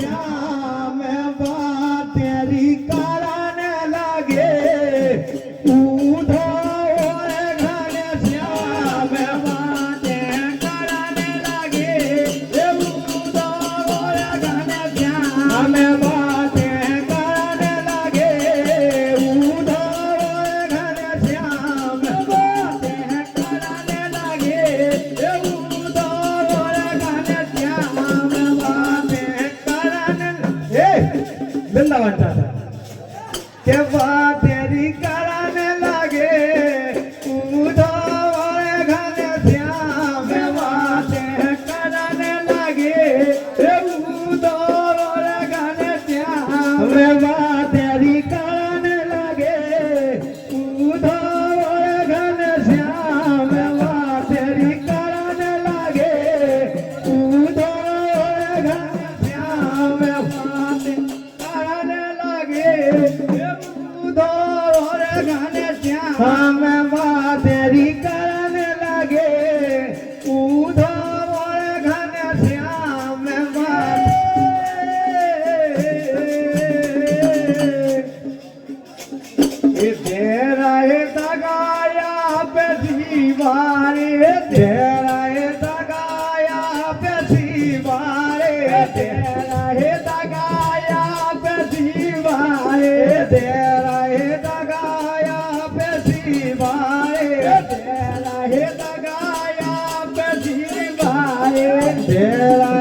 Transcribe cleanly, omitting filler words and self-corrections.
श्याम बात तेरी कराने लगे उधो घन श्याम बातें कराने लगे उधो घन श्याम बातें कराने लगे उधो घन श्याम बातें कराने लगे उधो घन श्याम बातें कराने वृंदावन चाचा के बात तेरी कराने लगे उधो घन श्याम बातें कराने लगे उधो घन श्याम बात तेरी कराने लगे उधो घन श्याम बात तेरी कराने लगे उधो घन श्याम बातें कराने लगे उधो घन श्याम बात तेरी कराने लगे उधो घन श्याम बात तेरा दगाया पे दीवारे तेरा दगाया पे दीवारे तेरा दगाया पे दीवारे तेरा दगाया पे दीवारे तेरा दगाया पे दीवारे तेरा